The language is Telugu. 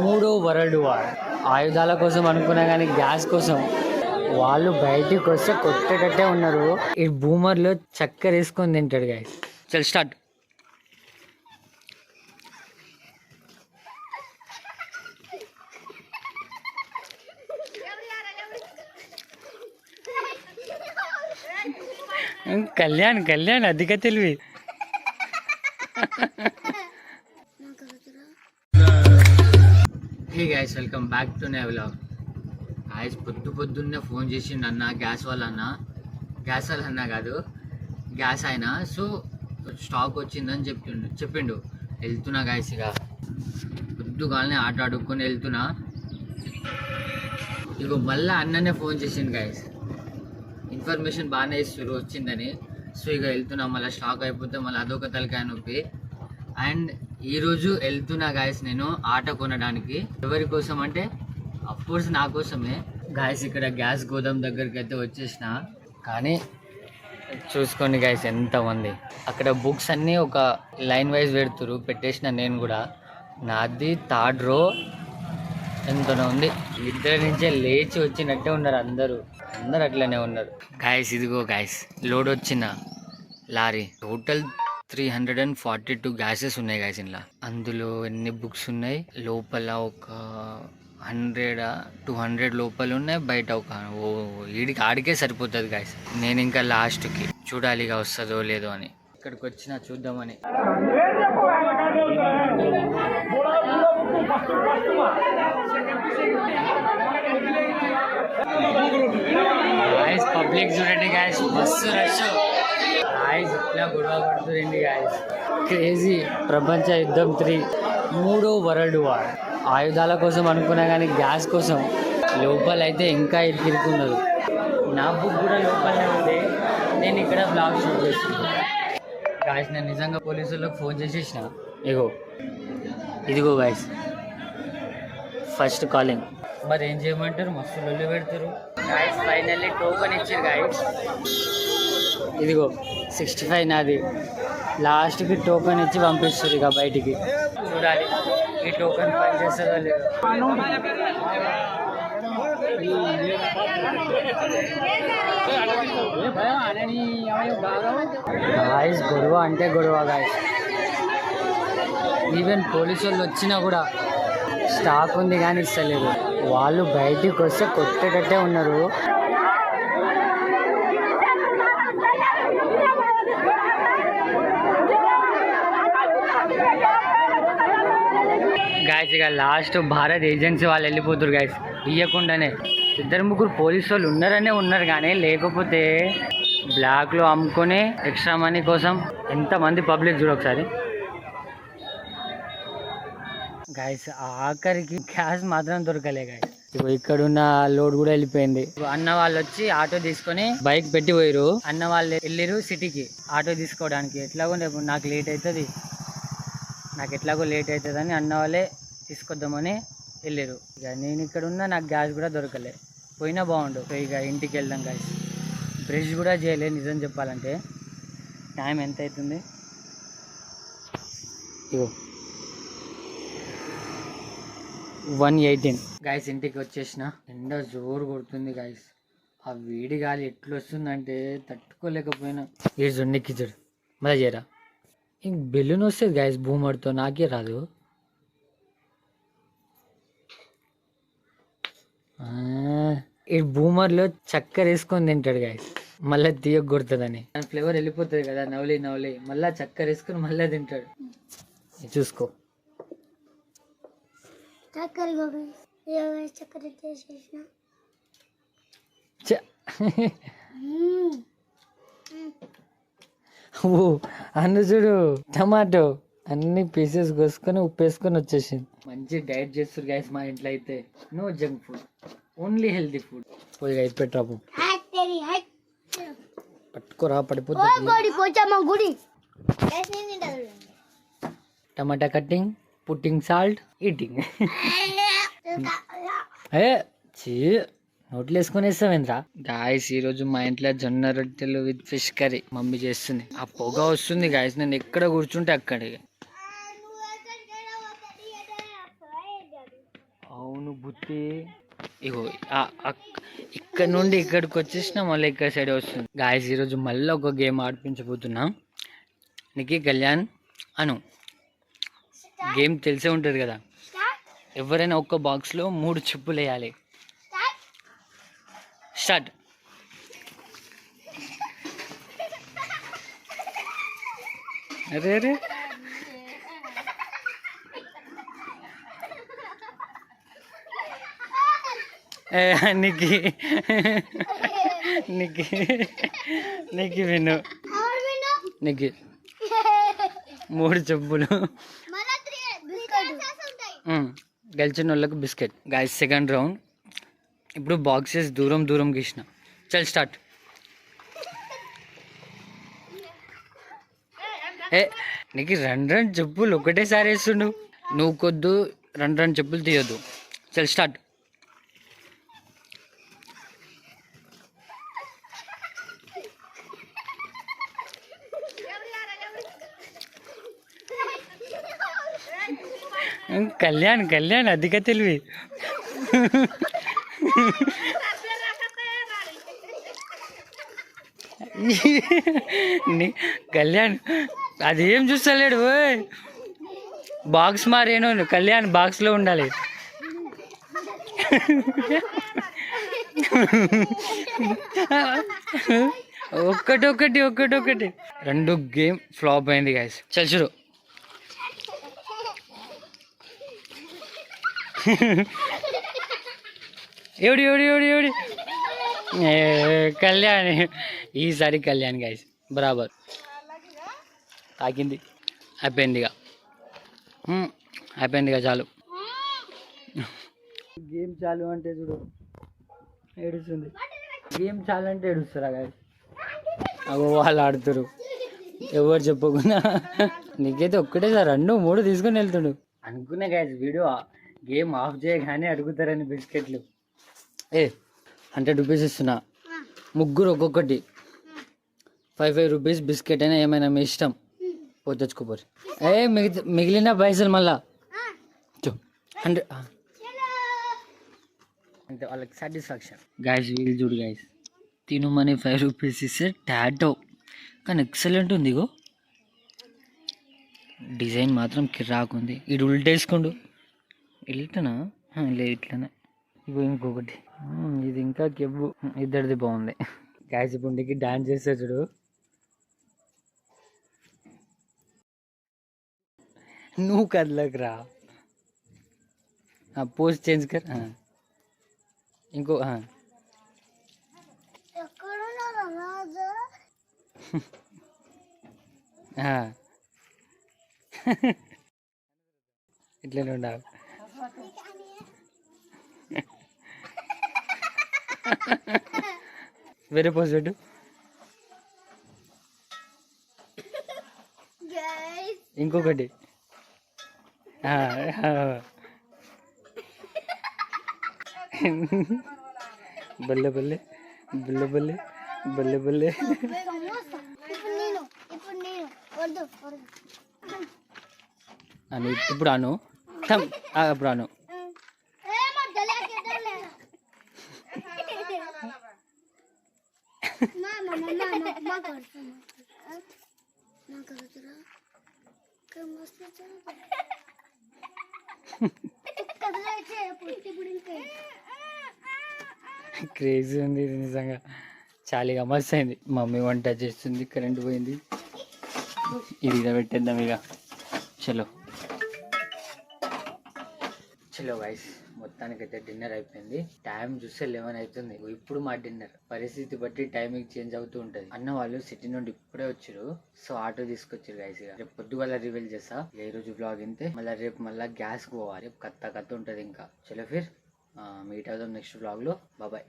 మూడో వరల్డ్ వార్. ఆయుధాల కోసం అనుకున్నా కానీ గ్యాస్ కోసం వాళ్ళు బయటికి వస్తే కొట్టేటట్టే ఉన్నారు. ఈ బూమర్లో చక్కెర వేసుకొని తింటాడు గైస్. చల్ స్టార్ట్. కళ్యాణ్ అధిక తెలివి. Hey guys, welcome back to నే వ్లాగ్. గైస్ పొద్దున్నే ఫోన్ చేసిండు అన్న, గ్యాస్ వాళ్ళ అన్న కాదు గ్యాస్ అయినా. సో స్టాక్ వచ్చిందని చెప్పిండు. వెళ్తున్నా గైస్, ఇక పొద్దుగాలనే ఆట ఆడుకొని వెళ్తున్నా. ఇగో మళ్ళీ అన్ననే ఫోన్ చేసిండు గైస్, ఇన్ఫర్మేషన్ బాగానే ఇస్తారు వచ్చిందని. సో ఇక వెళ్తున్నా, మళ్ళీ స్టాక్ అయిపోతే మళ్ళీ అదొక తలకాయ నొప్పి. అండ్ ఈరోజు వెళ్తున్నా గాయస్ నేను ఆట కొనడానికి. ఎవరి కోసం అంటే అఫ్కోర్స్ నా కోసమే గాయస్. ఇక్కడ గ్యాస్ గోదాం దగ్గరికి అయితే వచ్చేసిన, కానీ చూసుకోండి గాయస్ ఎంతమంది. అక్కడ బుక్స్ అన్నీ ఒక లైన్ వైజ్ పెడుతురు, పెట్టేసిన నేను కూడా. నాది థర్డ్ రో ఎంతనో ఉంది. ఇద్దరి నుంచే లేచి వచ్చినట్టే ఉన్నారు అందరూ అట్లనే ఉన్నారు గాయస్. ఇదిగో గాయస్ లోడ్ వచ్చిన లారీ. టోటల్ 342 గ్యాసెస్ ఉన్నాయి గాయస్ ఇంట్లో. అందులో ఎన్ని బుక్స్ ఉన్నాయి, లోపల ఒక 100-200 లోపల ఉన్నాయి, బయట ఒక ఆడికే సరిపోతుంది గాయస్. నేను ఇంకా లాస్ట్కి చూడాలి ఇక వస్తుందో లేదో అని. ఇక్కడికి వచ్చినా చూద్దామని. గాయస్ పబ్లిక్ చూడండి గాయస్, బస్సు రష్ గాయస్. ఇట్లా గొడవ పడుతుంది గాయస్, క్రేజీ. ప్రపంచ యుద్ధం 3, మూడో వరల్డ్ వార్. ఆయుధాల కోసం అనుకున్నా కానీ గ్యాస్ కోసం లోపలైతే ఇంకా ఇరుక్కున్నారు. నా బుక్ కూడా లోపలనే ఉంది. నేను ఇక్కడ బ్లాగ్ షూట్ చేస్తున్నాను గాయస్. నేను నిజంగా పోలీసులకు ఫోన్ చేసేసిన. ఇదిగో గాయస్ ఫస్ట్ కాలింగ్. మరి ఏం చేయమంటారు, మస్తు లొల్లి పెడతారు గాయస్. ఫైనల్లీ టోకెన్ ఇచ్చారు గాయస్. ఇదిగో 65 నాది. లాస్ట్కి టోకెన్ ఇచ్చి పంపిస్తారు ఇక బయటికి. చూడాలి ఈ టోకెన్ పని చేస్తుందో లేదో. గాయస్ గొడవ అంటే గొడవ గాయస్. ఈవెన్ పోలీసు వాళ్ళు వచ్చినా కూడా స్టాక్ ఉంది కానీ ఇస్తలేదు. వాళ్ళు బయటికి వస్తే కొట్టేటట్టే ఉన్నారు. గాయస్ ఇక లాస్ట్ భారత్ ఏజెన్సీ వాళ్ళు వెళ్ళిపోతారు గాయస్ ఇవ్వకుండానే. 2-3 పోలీసు వాళ్ళు ఉన్నారు కానీ, లేకపోతే బ్లాక్లో అమ్ముకొని ఎక్స్ట్రా మనీ కోసం ఎంతమంది పబ్లిక్ చూడ ఒకసారి గాయస్. ఆఖరికి గ్యాస్ మాత్రం దొరకలే గాయస్. ఇక్కడున్న లోడ్ కూడా వెళ్ళిపోయింది. అన్న వాళ్ళు వచ్చి ఆటో తీసుకొని బైక్ పెట్టి పోయారు. అన్న వాళ్ళు వెళ్ళిరు సిటీకి ఆటో తీసుకోవడానికి. ఎట్లాగో నాకు లేట్ అవుతుంది, అని అన్న వాళ్ళే తీసుకొద్దామని వెళ్ళారు. ఇక నేను ఇక్కడ ఉన్నా, నాకు గ్యాస్ కూడా దొరకలే. పోయినా బాగుండు. ఇక ఇంటికి వెళ్దాం గాయస్. బ్రష్ కూడా చేయలేదు నిజం చెప్పాలంటే. టైం ఎంత అవుతుంది, ఇగో 1:18 గాయస్. ఇంటికి వచ్చేసిన. ఎండ జోరు కొడుతుంది గాయస్. ఆ వేడి గాలి ఎట్లా వస్తుందంటే తట్టుకోలేకపోయినా. ఈ జొన్నెక్కి చూడు మళ్ళీ చేయరా. ఇంక బెలూన్ వస్తుంది గాయస్ బూమర్తో, నాకే రాదు. ఈ బూమర్లో చక్కెర వేసుకొని తింటాడు గాయస్, మళ్ళీ తీయక కొడుతుందని. దాని ఫ్లేవర్ వెళ్ళిపోతుంది కదా, నవలి మళ్ళీ చక్కెర వేసుకొని మళ్ళీ తింటాడు. చూసుకో. అన్న చూడు, టమాటో అన్ని పీసెస్ కోసుకొని ఉప్పు వేసుకొని వచ్చేసింది. మంచి డైట్ చేస్తారు గైస్ మా ఇంట్లో అయితే. No junk food, only healthy food. పోయి గైస్ పెట్టరాపు, పట్టుకోరా పడిపోతుంది. Tomato cutting, putting salt, eating. నోట్లు వేసుకొని వేస్తామేంద్రా. గాయస్ ఈరోజు మా ఇంట్లో జొన్న రొట్టెలు విత్ ఫిష్ కర్రీ మమ్మీ చేస్తుంది. ఆ పొగ వస్తుంది గాయస్, నేను ఎక్కడ కూర్చుంటే అక్కడికి. అవును బుద్ధి. ఇగో ఇక్కడ నుండి ఇక్కడికి వచ్చేసిన మళ్ళీ ఇక్కడ సైడ్ వస్తుంది. గాయస్ ఈరోజు మళ్ళీ ఒక గేమ్ ఆడిపించబోతున్నాం. నీకు కళ్యాణ్ అను గేమ్ తెలిసే ఉంటుంది కదా. ఎవరైనా ఒక్క బాక్స్లో 3 చెప్పులు వేయాలి. స్టార్ట్. అరే అరే నీకు నీకు నీకు విను నీకు 3 చెప్పులు గెలిచిన వాళ్ళకు బిస్కెట్. Guys second round. ఇప్పుడు బాక్సెస్ దూరం దూరం గీసిన. చల్ స్టార్ట్. నీకు 2 చెప్పులు ఒకటేసారి వేస్తుండు. నువ్వు కొద్దు 2 చెప్పులు తీయొద్దు. చల్ స్టార్ట్. కళ్యాణ్ కళ్యాణ్ అధిక తెలివి. కళ్యాణ్ అది ఏం చూస్తలేడు. బాక్స్ మారేను. కళ్యాణ్ బాక్స్లో ఉండాలి. ఒక్కటి 2 గేమ్ ఫ్లాప్ అయింది గాయస్. చల్ చూడు. ఎవడి కళ్యాణ్. ఈసారి కళ్యాణ్ గాయస్ బరాబర్. తాకింది. అయిపోయిందిగా చాలు. గేమ్ చాలు అంటే చూడు ఏడుస్తుంది. గేమ్ చాలు అంటే ఏడుస్తారా గాయస్. అగో వాళ్ళు ఆడుతారు ఎవరు చెప్పకుండా. నీకైతే ఒక్కటే సార్ 2, 3 తీసుకొని వెళ్తుండు అనుకున్నా గాయస్. వీడియో గేమ్ ఆఫ్ చేయగానే అడుగుతారని బిస్కెట్లు. 100 రూపీస్ ఇస్తున్నా. 3 ఒక్కొక్కటి 5 రూపీస్ బిస్కెట్ అయినా ఏమైనా మీ ఇష్టం. పోయి తెచ్చుకోపోరు. మిగిలిన పైసలు మళ్ళా 100 అంటే వాళ్ళకి సాటిస్ఫాక్షన్. గాయస్ వీళ్ళు చూడు గాయస్. తినుమని 5 రూపీస్ ఇస్తే టాటో కానీ ఎక్సలెంట్ ఉంది. ఇగో డిజైన్ మాత్రం కిరాకుంది. ఇడు ఉల్టేసుకోండు. ఇట్లనా లేదు ఇట్లనే. ఇగో ఇంకొకటి ఇది ఇంకా కెవ్వు. ఇద్దరిది బాగుంది. గాయస్ పుండికి డాన్స్ చేస్తే చూడు. నువ్వు కదలకు రా. పోజ్ చేంజ్ కర్. ఇంకో ఇట్లనే ఉండాలి. వేరే పోజ్ పెట్టు. ఇంకొకటి బల్లె బల్లె బల్లె బల్లె బల్లె బల్లె. ఇప్పుడు అను అప్పుడు అను. క్రేజీ ఉంది నిజంగా. చాలా మస్తు అయింది. మమ్మీ వంట చేస్తుంది. కరెంట్ పోయింది. ఇది పెట్టేద్దాం ఇక. చలో గైస్ మొత్తానికైతే డిన్నర్ అయిపోయింది. టైం చూస్తే 11 అవుతుంది. ఇప్పుడు మా డిన్నర్ పరిస్థితి బట్టి టైమింగ్ చేంజ్ అవుతూ ఉంటది. అన్న వాళ్ళు సిటీ నుండి ఇప్పుడే వచ్చారు. సో ఆటో తీసుకొచ్చారు గైస్. ఇక రేపు పొద్దుగల రివీల్ చేస్తా. ఈ రోజు బ్లాగ్ ఇంతే. మళ్ళీ రేపు మళ్ళీ గ్యాస్ పోవాలి. రేపు కత్త ఉంటది ఇంకా. చలో ఫిర్ మీట్ అవుదాం నెక్స్ట్ బ్లాగ్ లో. బాయ్.